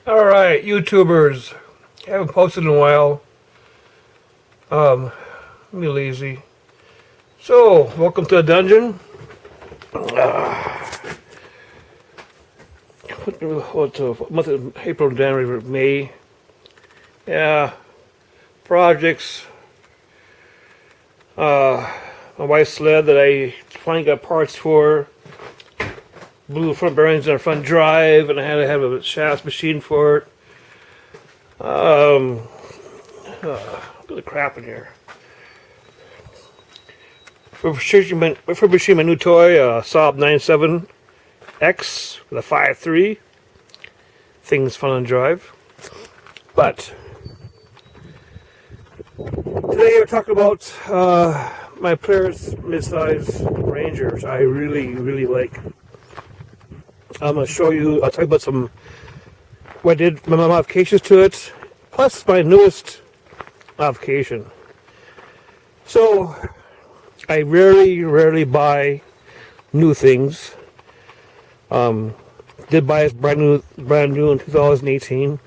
Alright, YouTubers. Haven't posted in a while. I'm lazy. So, welcome to the dungeon. What's a month of April, January, May? Yeah. Projects. My wife's sled that I finally got parts for. Blew front bearings on the front drive, and I had to have a shaft machine for it. Look at the crap in here. Refurbishing my new toy, Saab 97X with a 5.3. Thing's fun on drive. But today we're talking about my Polaris mid-size Rangers. I really like. I'm going to show you, I'll talk about what I did, my modifications to it, plus my newest modification. So, I rarely buy new things. Did buy it brand new in 2018.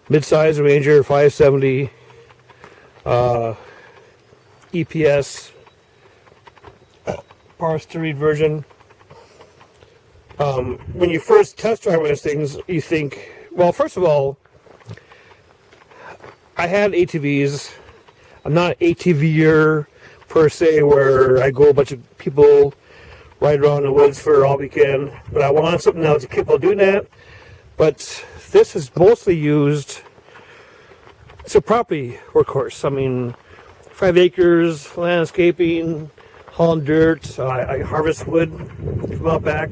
Mid-size Ranger 570, EPS, power steering version. When you first test drive these things, you think, well, first of all, I had ATVs. I'm not an ATVer per se, where I go a bunch of people ride around the woods for all weekend, but I wanted something else to keep on doing that. But this is mostly used, it's a property workhorse. I mean, 5 acres, landscaping, hauling dirt, I harvest wood from out back.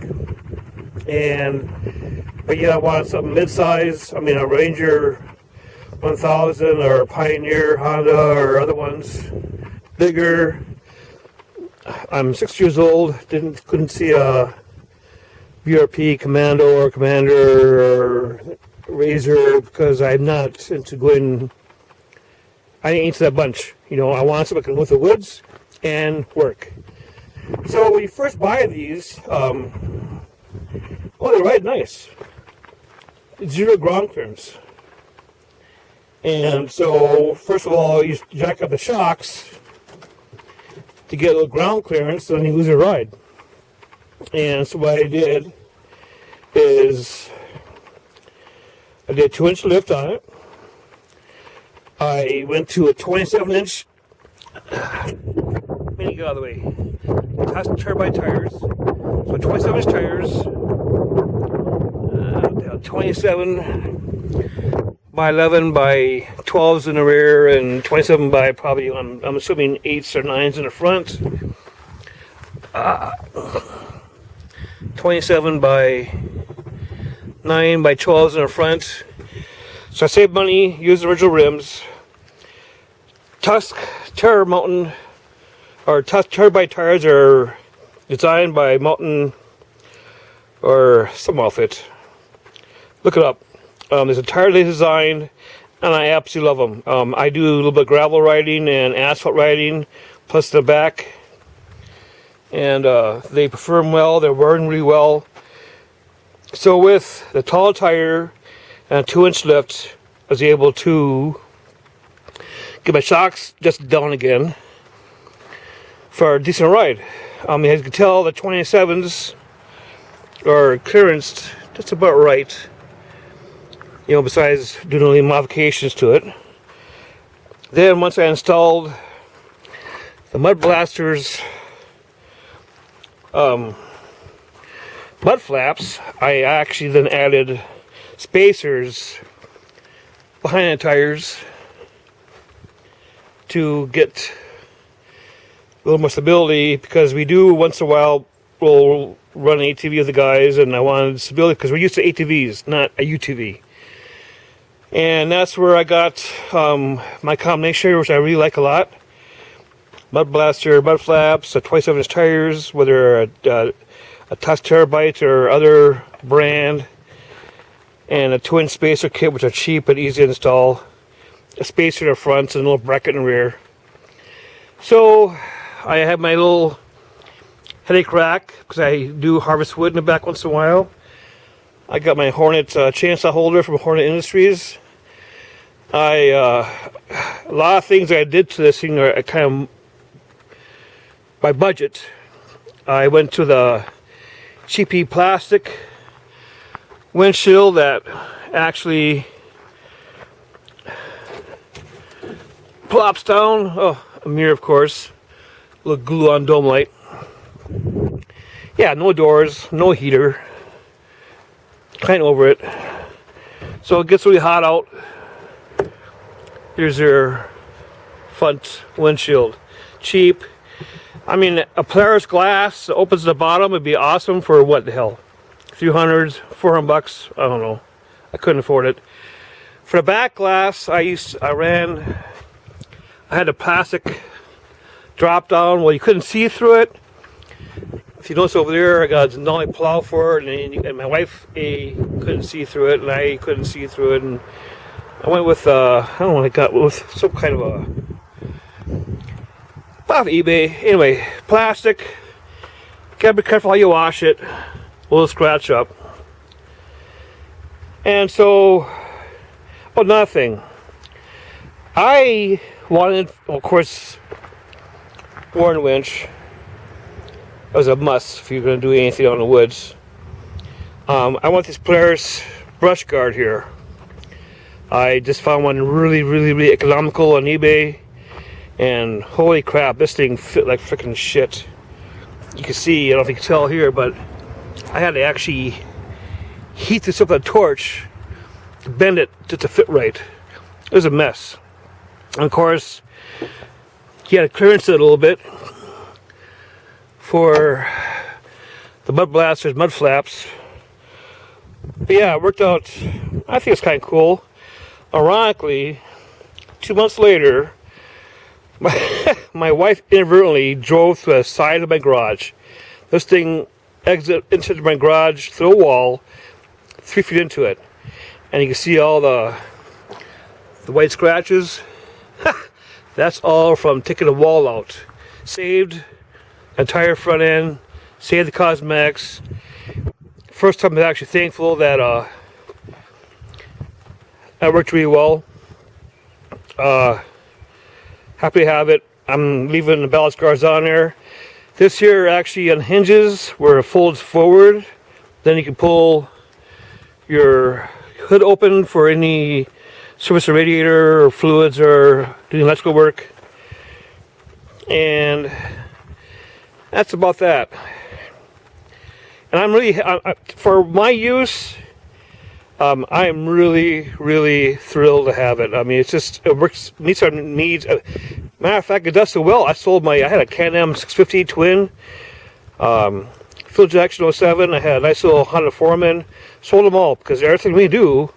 But yeah, I wanted something mid-size. I mean, a Ranger 1000 or a Pioneer Honda or other ones, bigger. I'm 6 years old. Couldn't see a BRP Commando or Commander or Razor because I'm not into going. I ain't into that bunch. You know, I want something that can go with the woods and work. So when you first buy these, they're right nice. 0 ground clearance. And so, first of all, you jack up the shocks to get a little ground clearance, then you lose your ride. And so what I did is, I did a 2-inch lift on it. I went to a 27-inch, let me get out of the way, Tusk Terribite tires. So 27-inch tires, 27 by 11 by 12s in the rear, and 27 by probably, I'm assuming 8s or 9s in the front. 27 by 9 by 12s in the front. So I saved money, used the original rims. Tusk Terribite tires are designed by Mountain or some outfit. Look it up. There's a tire they designed, and I absolutely love them. I do a little bit of gravel riding and asphalt riding, plus the back, and they perform well. They're wearing really well. So with the tall tire and a 2-inch lift, I was able to get my shocks just down again for a decent ride. As you can tell, the 27s are clearanced just about right. You know, besides doing a little modifications to it. Then once I installed the Mud Blasters mud flaps, I actually then added spacers behind the tires to get a little more stability, because we do once in a while we'll run an ATV with the guys, and I wanted stability because we're used to ATVs, not a UTV. And that's where I got my combination, which I really like a lot. Mud Blaster, mud flaps, 27-inch tires, whether a Tusk Terribite or other brand, and a 2-inch spacer kit, which are cheap but easy to install. A spacer in the front and a little bracket in the rear. So I have my little headache rack, because I do harvest wood in the back once in a while. I got my Hornet chainsaw holder from Hornet Industries. A lot of things I did to this thing are kind of by budget. I went to the cheapy plastic windshield that actually plops down. Oh, a mirror, of course. A little glue on dome light. Yeah, no doors, no heater. Kind of over it. So it gets really hot out. Here's your front windshield. Cheap. I mean, a Polaris glass that opens the bottom would be awesome for what the hell? $300, $400, I don't know. I couldn't afford it. For the back glass, I had a plastic drop down. Well, you couldn't see through it. If you notice over there, I got a nollie plow for it, and my wife couldn't see through it, and I couldn't see through it, and I went with I don't know what I got, with some kind of a off eBay. Anyway, plastic. Gotta be careful how you wash it. Will scratch up. And so, another thing. I wanted, of course, Warren winch. That was a must if you're going to do anything out in the woods. I want this Polaris brush guard here. I just found one really economical on eBay, and holy crap, this thing fit like freaking shit. You can see, I don't know if you can tell here, but I had to actually heat this up with a torch to bend it just to fit right. It was a mess. And of course, he had to clearance it a little bit for the mud blasters, mud flaps. But yeah, it worked out. I think it's kind of cool. Ironically, 2 months later, my wife inadvertently drove to the side of my garage. This thing exited into my garage through a wall, 3 feet into it. And you can see all the white scratches. That's all from taking the wall out. Saved the entire front end, saved the cosmetics. First time I'm actually thankful that that worked really well. Happy to have it. I'm leaving the ballast guards on there. This here actually unhinges where it folds forward. Then you can pull your hood open for any service or radiator or fluids or doing electrical work. And that's about that. And I'm really, for my use, I am really thrilled to have it. I mean, it's just, it works, meets our needs. Matter of fact, it does so well. I had a Can-Am 650 twin, Fuel Jackson 07. I had a nice little Honda Foreman. Sold them all because everything we do,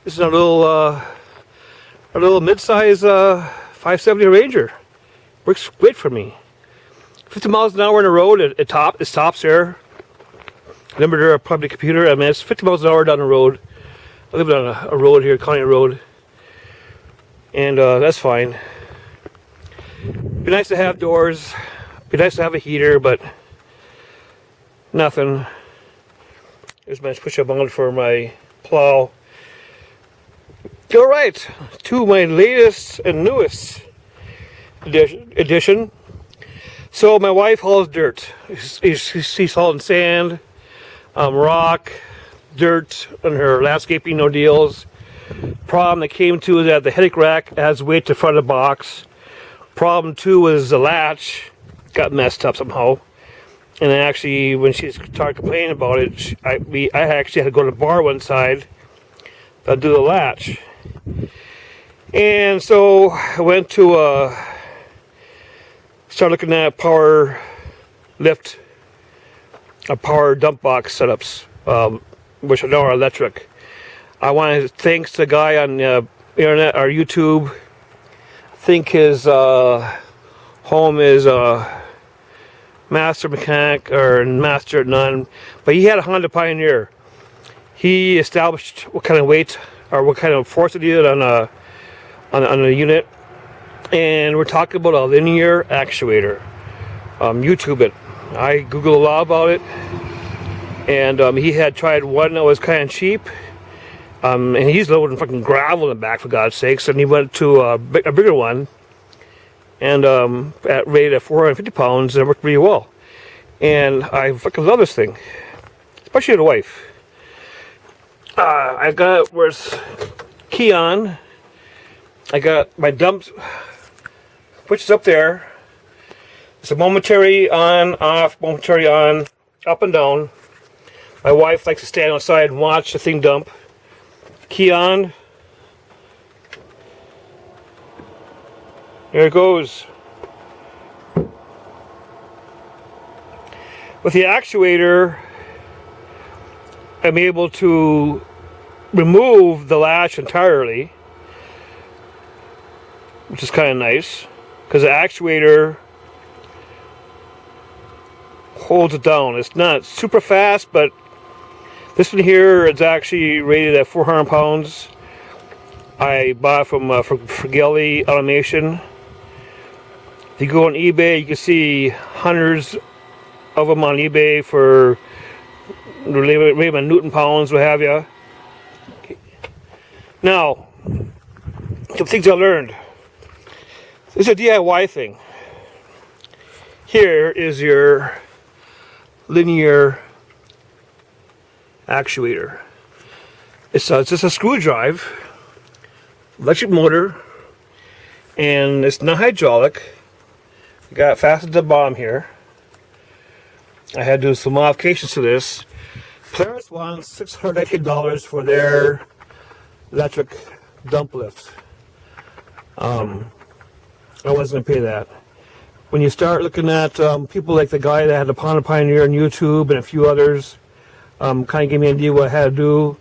this is a little mid-size 570 Ranger. Works great for me. 50 miles an hour on the road. It stops there. Number there, probably computer. I mean, it's 50 miles an hour down the road. I live on a road here, County Road, and that's fine. Be nice to have doors. Be nice to have a heater, but nothing. There's my push-up mount for my plow. All right, to my latest and newest edition. So my wife hauls dirt. She's hauling sand, rock, dirt on her landscaping no deals. Problem that came to is that the headache rack has weight to the front of the box. Problem two was the latch got messed up somehow. And then actually, when she started complaining about it, I actually had to go to the bar one side to do the latch. And so I went to start looking at power lift, power dump box setups, which I know are electric. I want to thank the guy on the internet or YouTube. I think his home is Master Mechanic or Master at None, but he had a Honda Pioneer. He established what kind of weight or what kind of force it did on a unit, and we're talking about a linear actuator. YouTube it. I Googled a lot about it, And he had tried one that was kind of cheap. And he's loading fucking gravel in the back, for God's sakes. And he went to a bigger one. And rated at 450 pounds, and it worked really well. And I fucking love this thing. Especially the wife. I got it where it's key on. I got my dump which is up there. It's a momentary on, off, momentary on, up and down. My wife likes to stand outside and watch the thing dump. Key on. There it goes. With the actuator, I'm able to remove the latch entirely, which is kind of nice, because the actuator holds it down. It's not super fast, but this one here is actually rated at 400 pounds. I bought it from Firgelli Automation. If you go on eBay, you can see hundreds of them on eBay for maybe Newton pounds, what have you. Now, some things I learned. This is a DIY thing. Here is your linear actuator. It's just a screw drive, electric motor, and it's not hydraulic. You got it fastened to the bottom here. I had to do some modifications to this. Polaris wants $600 for their electric dump lift. I wasn't going to pay that. When you start looking at people like the guy that had the Pond Pioneer on YouTube and a few others, kind of gave me an idea what I had to do.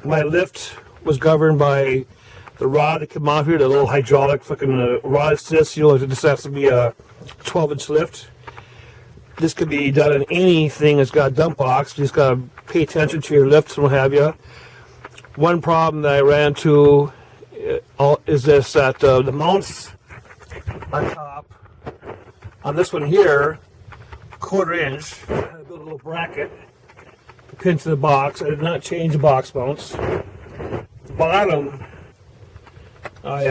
My lift was governed by the rod that came out here, the little hydraulic fucking rod assist. You know, this has to be a 12-inch lift. This could be done in anything that's got a dump box. You just got to pay attention to your lifts and what have you. One problem that I ran into is this, that the mounts on top on this one here, 1/4 inch. I had to build a little bracket to pin to the box. I did not change the box mounts. The bottom, I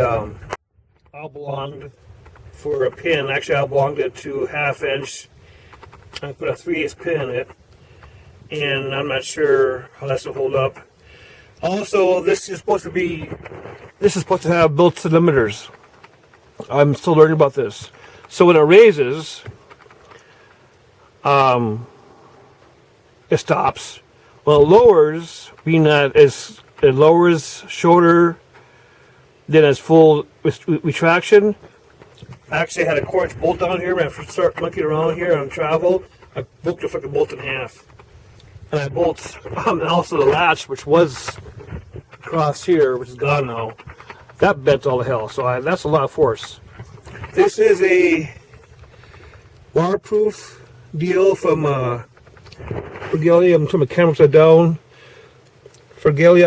belonged for a pin. Actually, I belonged it to 1/2 inch. I put a 3/8 pin in it, and I'm not sure how that's going to hold up. Also, this is supposed to have built-in limiters. I'm still learning about this. So when it raises, it stops. When it lowers, being that it lowers shorter than its full retraction. I actually had a quartz bolt down here when I first started monkeying around here on travel. I broke the fucking bolt in half. And I bolt also the latch, which was across here, which is gone now. That bent all the hell, so that's a lot of force. This is a waterproof deal from Firgelli. I'm turning my camera upside down. Firgelli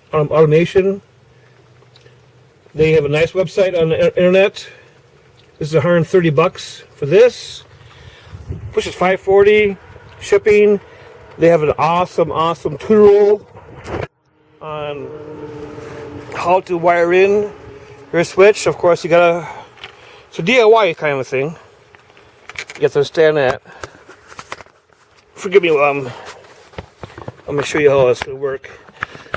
Automation. They have a nice website on the internet. This is $130 for this. Which is $540 shipping. They have an awesome tutorial on how to wire in your switch. Of course, you gotta. It's a DIY kind of a thing. You have to understand that. Forgive me, I'm gonna show you how it's gonna work.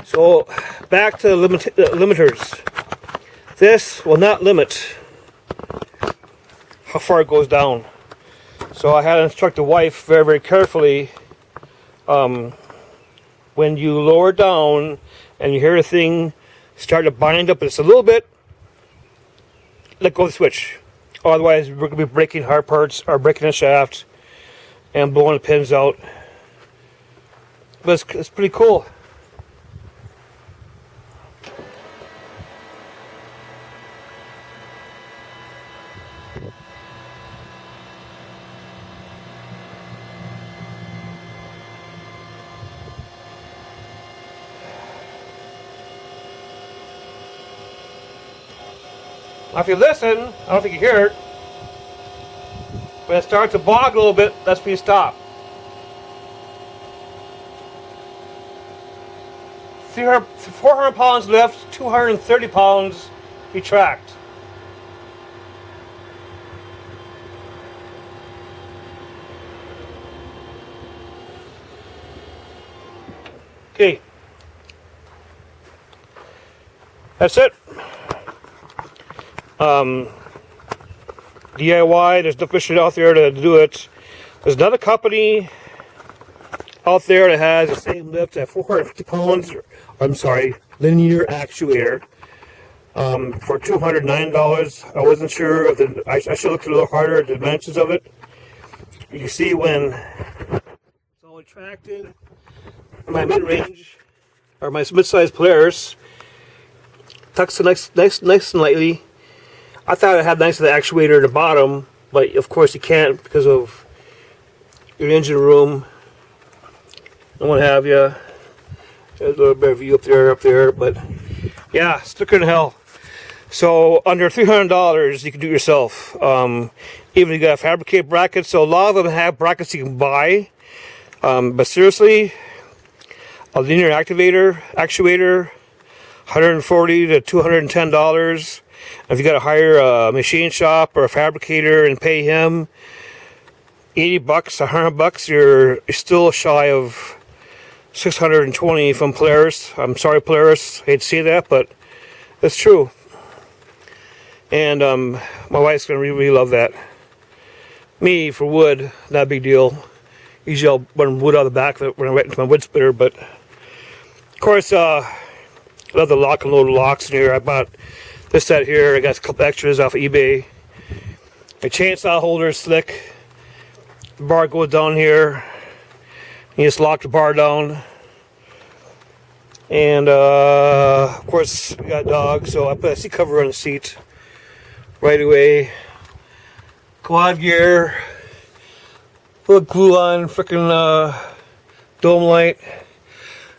So, back to the limiters. This will not limit how far it goes down. So I had to instruct the wife very, very carefully. When you lower down and you hear the thing start to bind up just a little bit, let go of the switch. Otherwise, we're going to be breaking hard parts or breaking the shaft and blowing the pins out. But it's pretty cool. Now if you listen, I don't think you hear it. When it starts to bog a little bit, that's when you stop. 400 pounds lift, 230 pounds retract. Okay, that's it. DIY, there's no machine out there to do it. There's another company out there that has the same lift at 450 pounds, I'm sorry, linear actuator, for $209. I wasn't sure if I should look a little harder at the dimensions of it. You can see when it's all retracted, my mid-range, or my mid-size Polaris, tucks nice and lightly. I thought it had nice of the actuator at the bottom, but of course you can't because of your engine room and what have you. There's a little bit of view up there, but yeah, sticker in hell. So under $300 you can do it yourself. Even if you got fabricated brackets, so a lot of them have brackets you can buy. But seriously, a linear actuator, $140 to $210. If you got to hire a machine shop or a fabricator and pay him $80, $100, you're still shy of $620 from Polaris. I'm sorry, Polaris. I hate to say that, but it's true. And my wife's gonna really love that. Me for wood, not a big deal. Usually I'll run wood out of the back of it when I write into my wood splitter, but of course, I love the lock and load locks in here. I bought this set here. I got a couple extras off of eBay. The chainsaw holder is slick. The bar goes down here. You just lock the bar down. And of course, we got dogs, so I put a seat cover on the seat right away. Quad gear. Put glue on, freaking dome light.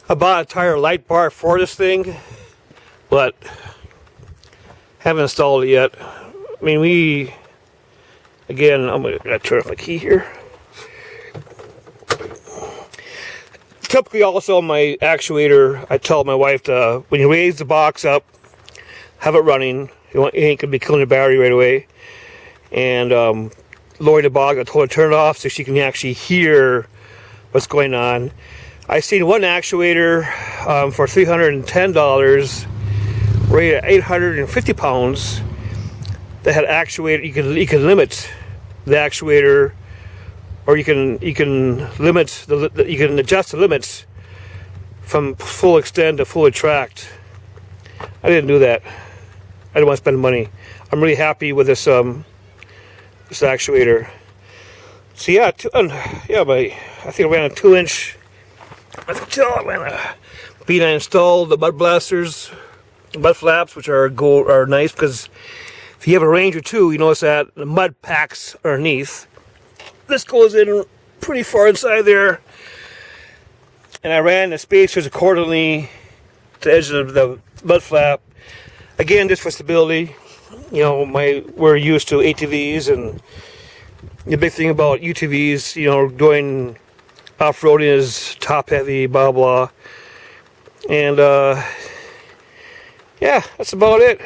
I bought a tire light bar for this thing, but haven't installed it yet. I mean, again, I'm gonna turn off my key here. Typically, also my actuator, I tell my wife to, when you raise the box up, have it running. You ain't gonna be killing the battery right away, and lower the box. I told her to turn it off so she can actually hear what's going on. I seen one actuator for $310, rated at 850 pounds, that had actuator. You can limit the actuator, or you can limit you can adjust the limits from full extend to full retract. I didn't do that. I didn't want to spend money. I'm really happy with this this actuator. So yeah, I think I ran a 2-inch. I ran a bead. I installed the mud blasters, mud flaps, which are nice because if you have a Ranger 2, you notice that the mud packs underneath. This goes in pretty far inside there, and I ran the spacers accordingly to the edge of the mud flap. Again, just for stability. You know, we're used to ATVs, and the big thing about UTVs, you know, doing off-roading is top heavy, blah blah. And yeah, that's about it.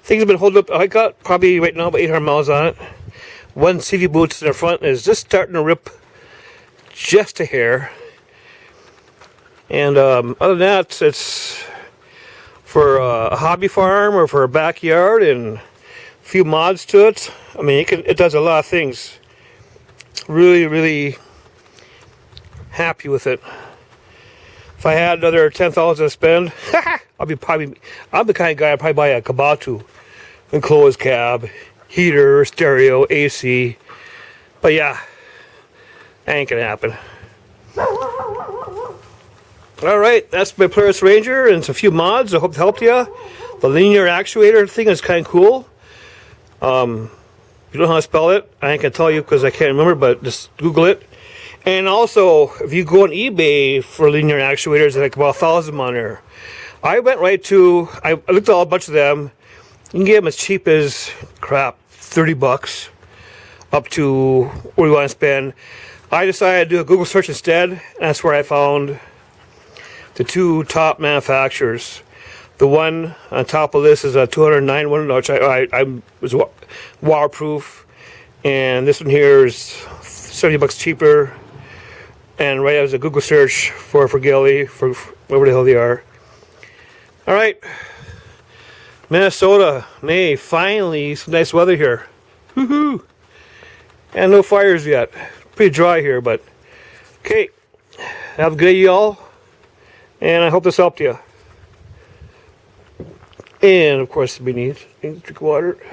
Things have been holding up. I got probably right now about 800 miles on it. One CV boots in the front is just starting to rip just a hair. And other than that, it's for a hobby farm or for a backyard and a few mods to it. I mean, it does a lot of things. Really, really happy with it. If I had another $10,000 to spend, I'm the kind of guy I'd probably buy a Kabatu, enclosed cab, heater, stereo, AC. But yeah, that ain't gonna happen. Alright, that's my Polaris Ranger and a few mods. I hope it helped you. The linear actuator thing is kind of cool. If you don't know how to spell it, I ain't gonna tell you because I can't remember, but just Google it. And also, if you go on eBay for linear actuators, like about 1,000 on there. I went right to, I looked at a bunch of them. You can get them as cheap as, crap, $30 up to what you want to spend. I decided to do a Google search instead, and that's where I found the two top manufacturers. The one on top of this is a 209 one, which I was waterproof, and this one here is $70 cheaper. And right as a Google search for Firgelli, for whatever the hell they are. All right, Minnesota, May, finally some nice weather here. Woohoo! And no fires yet. Pretty dry here, but okay. Have a good day, y'all, and I hope this helped you. And of course, we need to drink water.